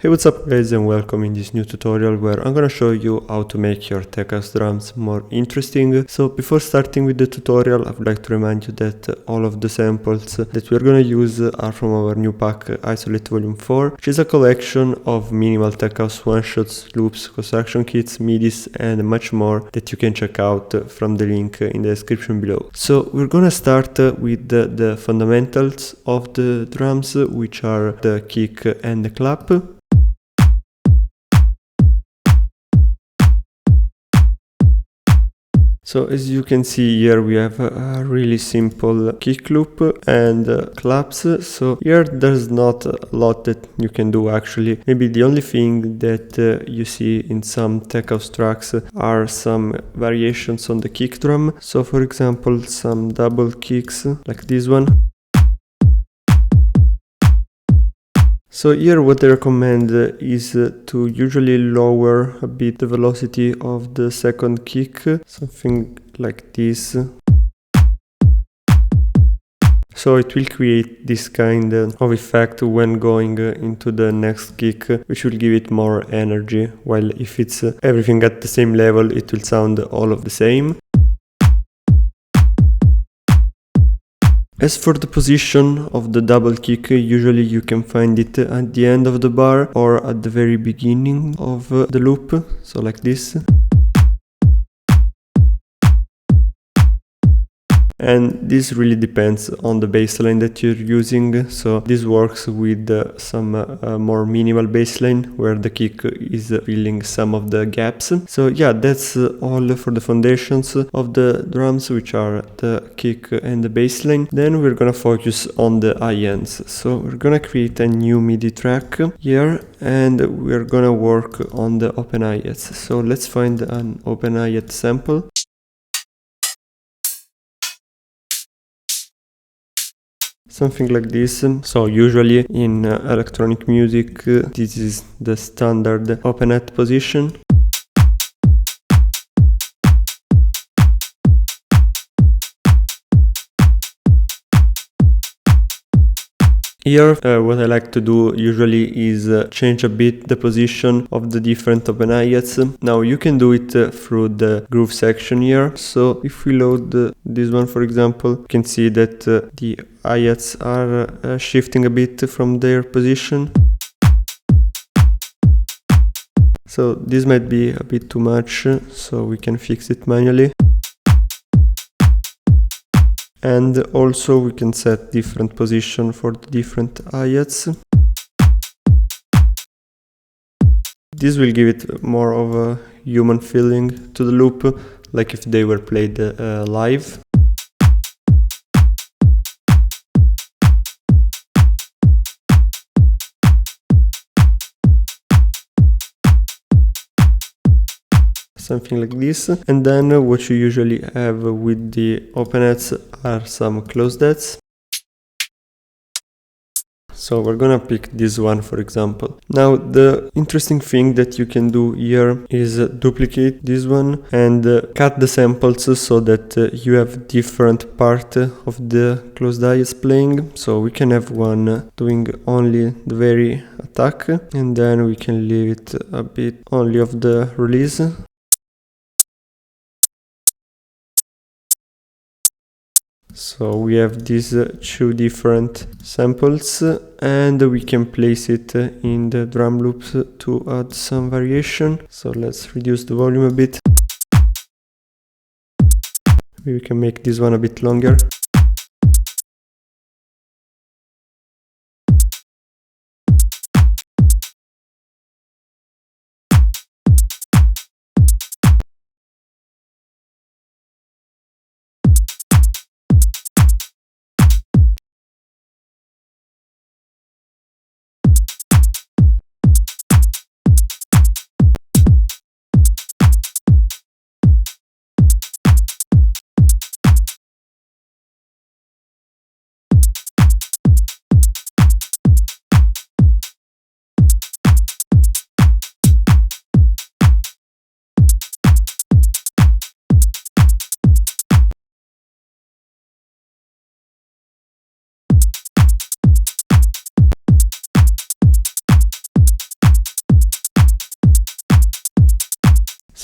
Hey, what's up guys, and welcome in this new tutorial where I'm gonna show you how to make your tech house drums more interesting. So before starting with the tutorial, I would like to remind you that all of the samples that we're gonna use are from our new pack Isolate Volume 4, which is a collection of minimal tech house one-shots, loops, construction kits, midis and much more that you can check out from the link in the description below. So we're gonna start with the fundamentals of the drums, which are the kick and the clap. So as you can see here, we have a really simple kick loop and claps. So here there's not a lot that you can do actually. Maybe the only thing that you see in some tech house tracks are some variations on the kick drum. So for example, some double kicks like this one. So here what I recommend is to usually lower a bit the velocity of the second kick, something like this. So it will create this kind of effect when going into the next kick, which will give it more energy, while if it's everything at the same level, it will sound all of the same. As for the position of the double kick, usually you can find it at the end of the bar or at the very beginning of the loop, so like this. And this really depends on the bassline that you're using, so this works with some more minimal bassline where the kick is filling some of the gaps. So yeah, that's all for the foundations of the drums, which are the kick and the bassline. Then we're gonna focus on the hi-hats. So we're gonna create a new MIDI track here and we're gonna work on the open hi-hats. So let's find an open hi-hat sample. Something like this. So usually in electronic music this is the standard open hat position. Here what I like to do usually is change a bit the position of the different open hi-hats. Now you can do it through the groove section here. So if we load this one, for example, you can see that the hi-hats are shifting a bit from their position. So this might be a bit too much, so we can fix it manually. And also we can set different position for the different hi-hats. This will give it more of a human feeling to the loop, like if they were played live. Something like this. And then what you usually have with the open hats are some closed hats. So we're gonna pick this one, for example. Now the interesting thing that you can do here is duplicate this one and cut the samples so that you have different part of the closed hi-hats playing. So we can have one doing only the very attack and then we can leave it a bit only of the release. So we have these two different samples and we can place it in the drum loops to add some variation. So let's reduce the volume a bit. We can make this one a bit longer.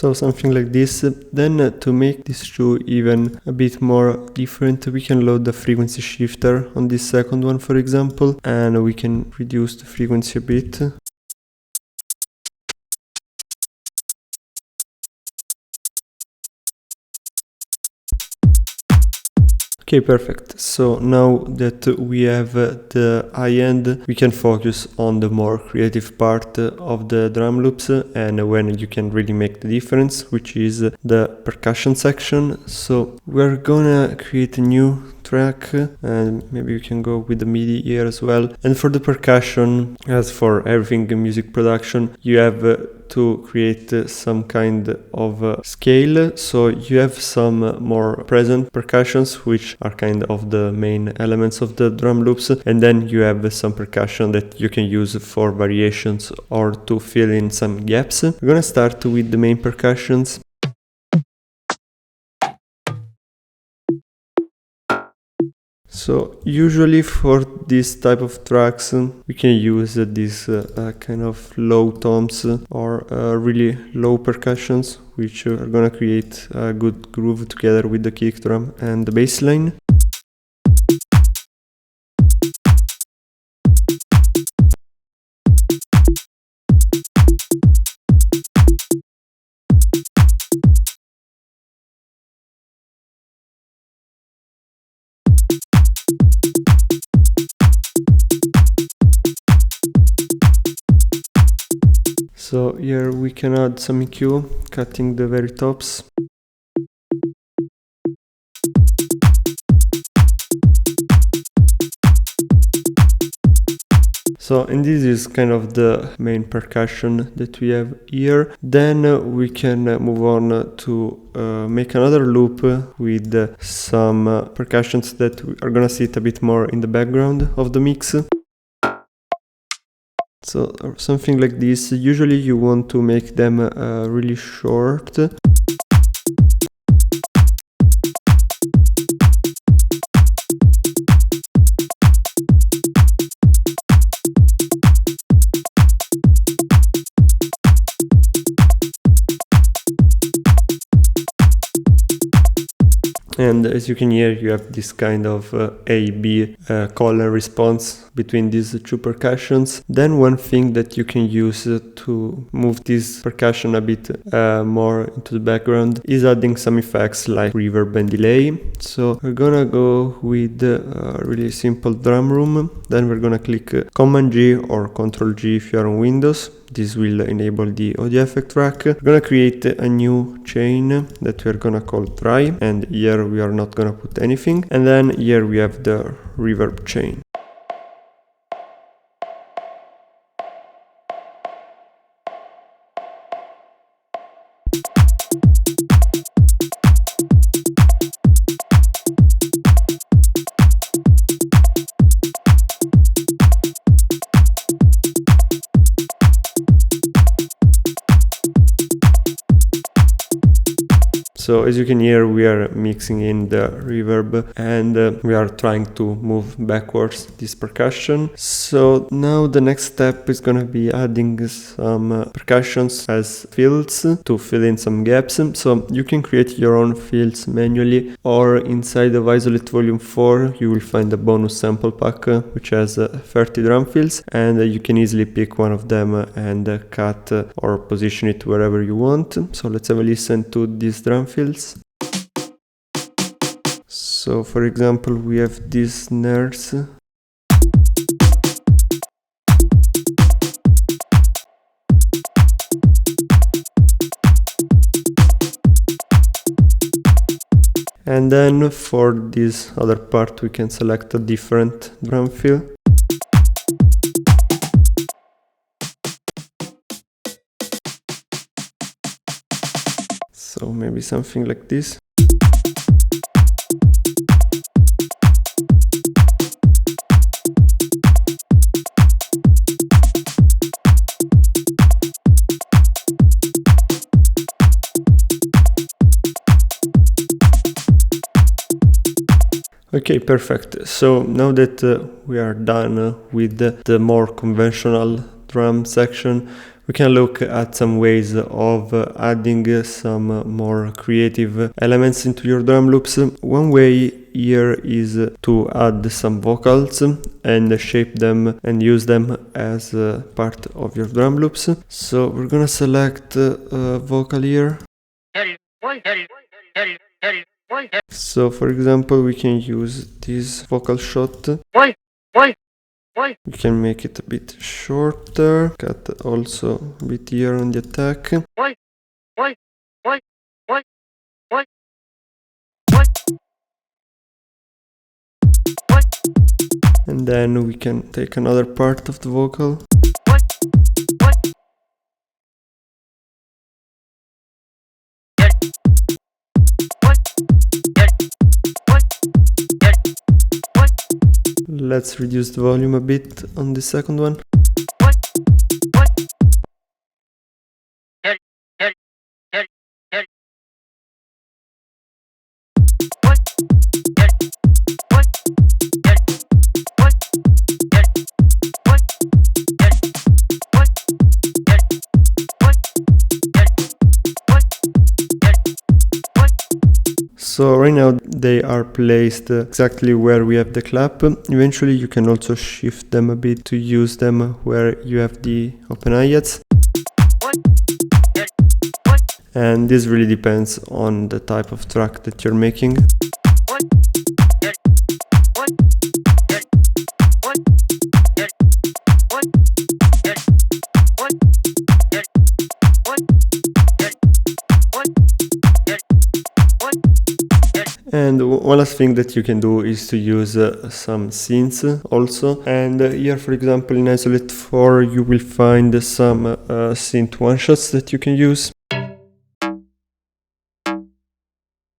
So something like this. Then to make this shoe even a bit more different, we can load the frequency shifter on this second one, for example, and we can reduce the frequency a bit. Okay, perfect. So now that we have the high end, we can focus on the more creative part of the drum loops and when you can really make the difference, which is the percussion section. So we're gonna create a new track and maybe we can go with the MIDI here as well. And for the percussion, as for everything in music production, you have to create some kind of scale. So you have some more present percussions, which are kind of the main elements of the drum loops, and then you have some percussion that you can use for variations or to fill in some gaps. We're gonna start with the main percussions. So usually for this type of tracks we can use these kind of low toms or really low percussions, which are gonna create a good groove together with the kick drum and the bass line. So here we can add some EQ, cutting the very tops. So, and this is kind of the main percussion that we have here. Then we can move on to make another loop with some percussions that are gonna sit a bit more in the background of the mix. So something like this. Usually you want to make them really short. And as you can hear, you have this kind of A-B call and response between these two percussions. Then one thing that you can use to move this percussion a bit more into the background is adding some effects like reverb and delay. So we're gonna go with a really simple drum room. Then we're gonna click Command G or Control G if you're on Windows. This will enable the audio effect track. We're gonna create a new chain that we're gonna call try, and here we are not gonna put anything. And then here we have the reverb chain. So as you can hear, we are mixing in the reverb and we are trying to move backwards this percussion. So now the next step is gonna be adding some percussions as fills to fill in some gaps. So you can create your own fills manually, or inside of Isolate Volume 4 you will find a bonus sample pack which has 30 drum fills, and you can easily pick one of them and cut or position it wherever you want. So let's have a listen to these drum fills. So for example, we have these snares. And then for this other part we can select a different drum fill. So maybe something like this. Okay, perfect. So now that we are done with the more conventional drum section, we can look at some ways of adding some more creative elements into your drum loops. One way here is to add some vocals and shape them and use them as part of your drum loops. So we're gonna select a vocal here. So for example, we can use this vocal shot. We can make it a bit shorter, cut also a bit here on the attack. And then we can take another part of the vocal. Let's reduce the volume a bit on the second one. So right now they are placed exactly where we have the clap. Eventually you can also shift them a bit to use them where you have the open hi-hats. And this really depends on the type of track that you're making. And one last thing that you can do is to use some synths also. And here, for example, in Isolate 4 you will find some synth one-shots that you can use.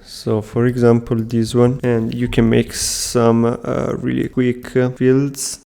So for example this one, and you can make some really quick fills.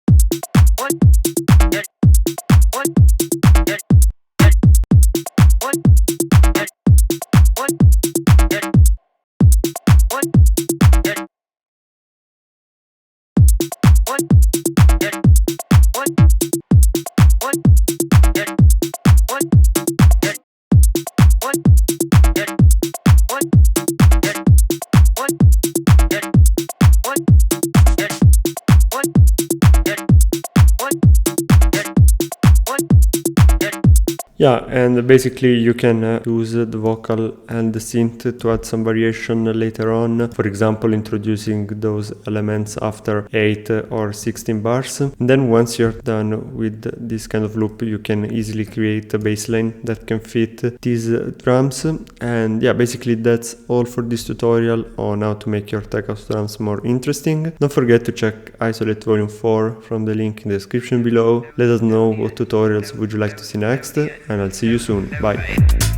Yeah, and basically you can use the vocal and the synth to add some variation later on. For example, introducing those elements after 8 or 16 bars. And then once you're done with this kind of loop, you can easily create a bass line that can fit these drums. And yeah, basically that's all for this tutorial on how to make your tech house drums more interesting. Don't forget to check Isolate Volume 4 from the link in the description below. Let us know what tutorials would you like to see next, and I'll see you soon. Bye.